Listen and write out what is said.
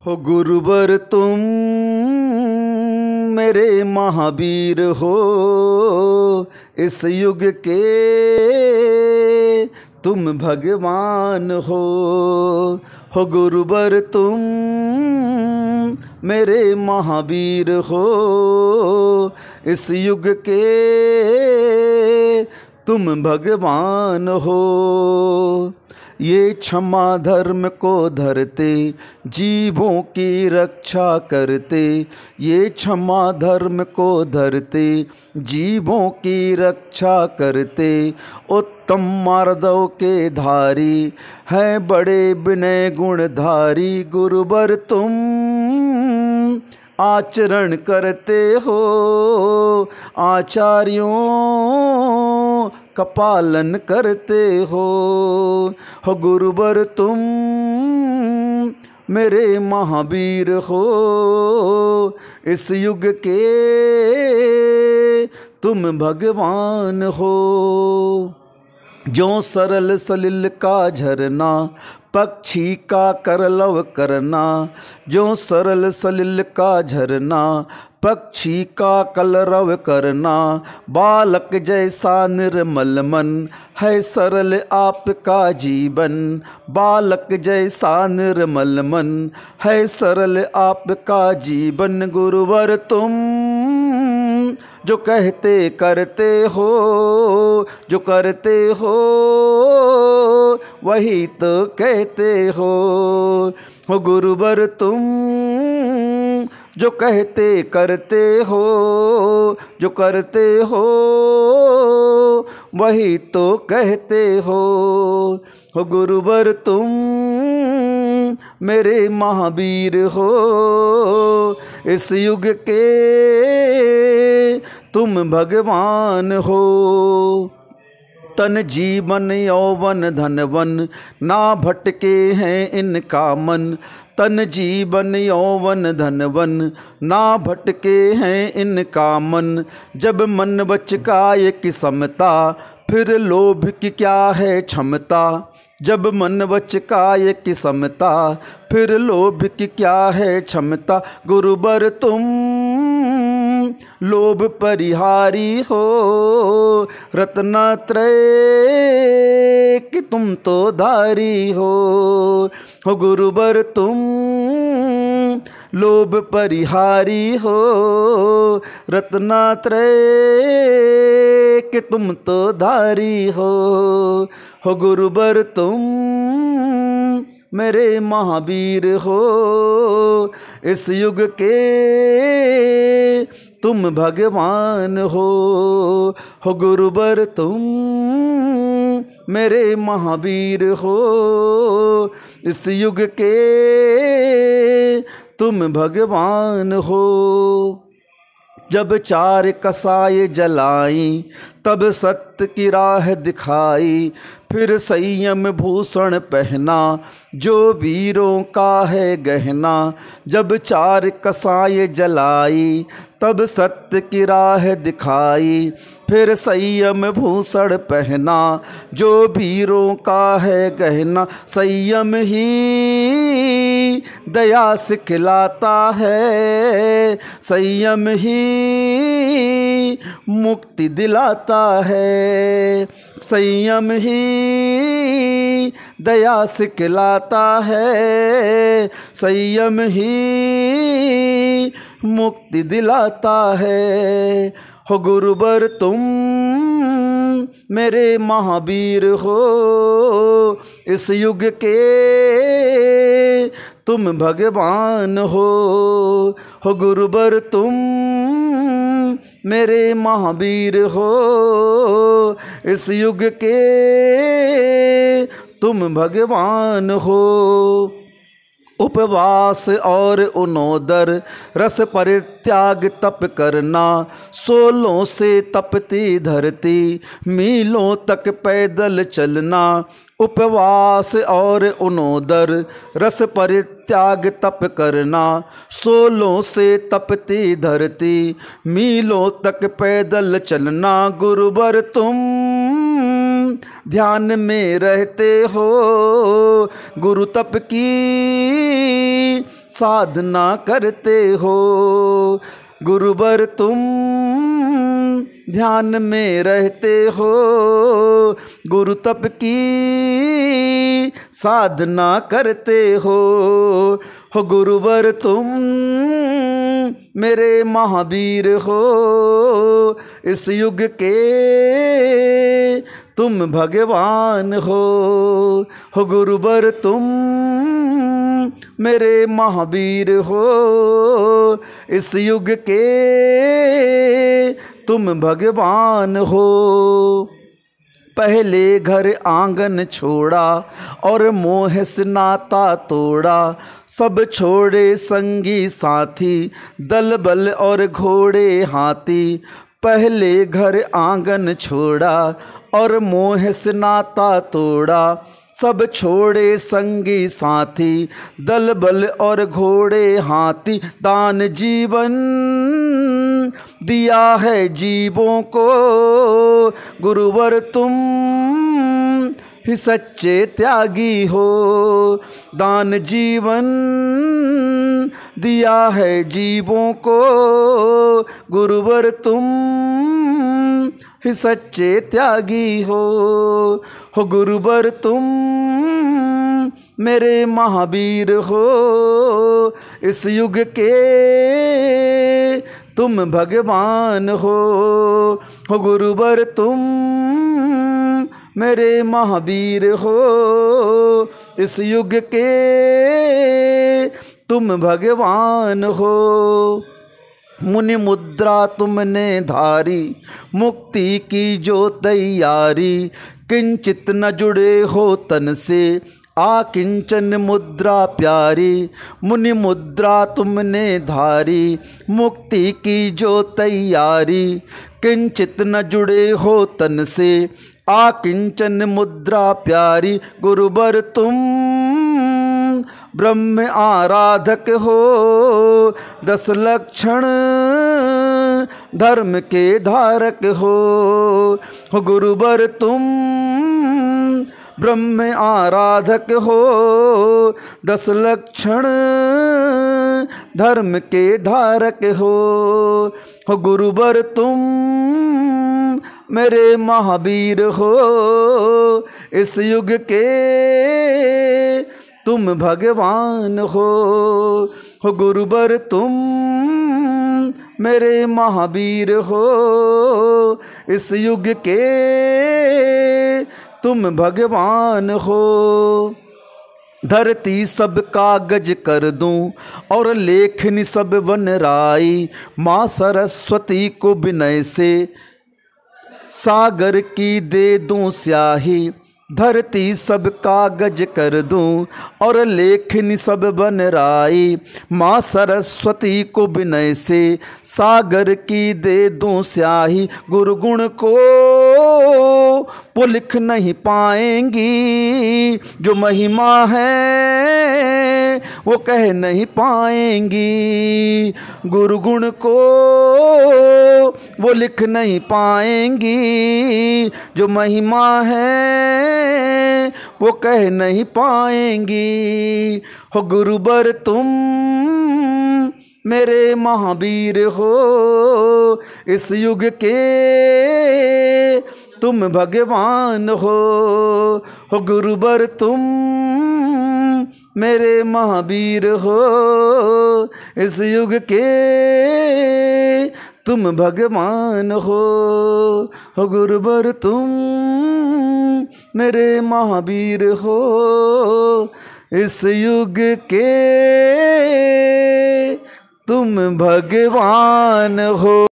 हो गुरुवर तुम मेरे महावीर हो, इस युग के तुम भगवान हो गुरुवर तुम मेरे महावीर हो, इस युग के तुम भगवान हो। ये क्षमा धर्म को धरते, जीवों की रक्षा करते, ये क्षमा धर्म को धरते, जीवों की रक्षा करते, उत्तम मार्दव के धारी हैं बड़े विनय गुणधारी। गुरुवर तुम आचरण करते हो, आचार्यों का पालन करते हो गुरुवर तुम मेरे महावीर हो, इस युग के तुम भगवान हो। जो सरल सलिल का झरना, पक्षी का करलव करना, जो सरल सलिल का झरना, पक्षी का कलरव करना, बालक जैसा निर्मल मन है सरल आपका जीवन, बालक जैसा निर्मल मन है सरल आपका जीवन। गुरुवर तुम जो कहते करते हो, जो करते हो वही तो कहते हो गुरुवर तुम जो कहते करते हो, जो करते हो वही तो कहते हो गुरुवर तुम मेरे महावीर हो, इस युग के तुम भगवान हो। तन जीवन यौवन धनवन ना भटके हैं इनका मन, तन जीवन यौवन धनवन ना भटके हैं इनका मन। जब मन वच काय की समता, फिर लोभ की क्या है क्षमता। जब मन वच काय की समता, फिर लोभ की क्या है क्षमता। गुरुवर तुम लोभ परिहारी हो, रत्नत्रय कि तुम तो धारी हो गुरुवर तुम लोभ परिहारी हो, रत्नत्रय कि तुम तो धारी हो गुरुवर तुम मेरे महावीर हो, इस युग के तुम भगवान हो गुरुवर तुम मेरे महावीर हो, इस युग के तुम भगवान हो। जब चार कसाए जलाई, तब सत्य की राह दिखाई, फिर संयम भूषण पहना, जो वीरों का है गहना। जब चार कसाए जलाई, तब सत्य की राह दिखाई, फिर संयम भूषण पहना, जो वीरों का है गहना। संयम ही दया सिखलाता है, संयम ही मुक्ति दिलाता है, संयम ही दया सिखलाता है, संयम ही मुक्ति दिलाता है गुरुवर तुम मेरे महावीर हो, इस युग के तुम भगवान हो गुरुवर तुम मेरे महावीर हो, इस युग के तुम भगवान हो। उपवास और उनोदर रस परित्याग तप करना, सोलों से तपती धरती मीलों तक पैदल चलना। उपवास और उनोदर रस परित्याग तप करना, सोलों से तपती धरती मीलों तक पैदल चलना। गुरुवर तुम ध्यान में रहते हो, गुरु तप की साधना करते हो। गुरुवर तुम ध्यान में रहते हो, गुरु तप की साधना करते हो। गुरुवर तुम मेरे महावीर हो, इस युग के तुम भगवान हो। गुरुवर तुम मेरे महावीर हो, इस युग के तुम भगवान हो। पहले घर आंगन छोड़ा और मोह से नाता तोड़ा, सब छोड़े संगी साथी दल बल और घोड़े हाथी। पहले घर आंगन छोड़ा और मोह से नाता तोड़ा, सब छोड़े संगी साथी दल बल और घोड़े हाथी। दान जीवन दिया है जीवों को, गुरुवर तुम ही सच्चे त्यागी हो। दान जीवन दिया है जीवों को, गुरुवर तुम ही सच्चे त्यागी हो। गुरुवर तुम मेरे महावीर हो, इस युग के तुम भगवान हो। गुरुवर तुम मेरे महावीर हो, इस युग के तुम भगवान हो। मुनि मुद्रा तुमने धारी, मुक्ति की जो तैयारी, किंचित न जुड़े हो तन से आकिंचन मुद्रा प्यारी। मुनि मुद्रा तुमने धारी, मुक्ति की जो तैयारी, किंचित न जुड़े हो तन से आकिंचन मुद्रा प्यारी। गुरुवर तुम ब्रह्म आराधक हो, 10 लक्षण धर्म के धारक हो। गुरुवर तुम ब्रह्म आराधक हो, 10 लक्षण धर्म के धारक हो। गुरुवर तुम मेरे महावीर हो, इस युग के तुम भगवान हो। गुरुवर तुम मेरे महावीर हो, इस युग के तुम भगवान हो। धरती सब कागज कर दूं और लेखनी सब वनराई, माँ सरस्वती को विनय से सागर की दे दूं स्याही। धरती सब कागज कर दूं और लेखनी सब बनराई, माँ सरस्वती को विनय से सागर की दे दूं स्याही। गुरुगुण को वो लिख नहीं पाएंगी, जो महिमा है वो कह नहीं पाएंगी। गुरुगुण को वो लिख नहीं पाएंगी, जो महिमा है वो कह नहीं पाएंगी। गुरुवर तुम मेरे महावीर हो, इस युग के तुम भगवान हो। गुरुवर तुम मेरे महावीर हो, इस युग के तुम भगवान हो। गुरुवर तुम मेरे महावीर हो, इस युग के तुम भगवान हो।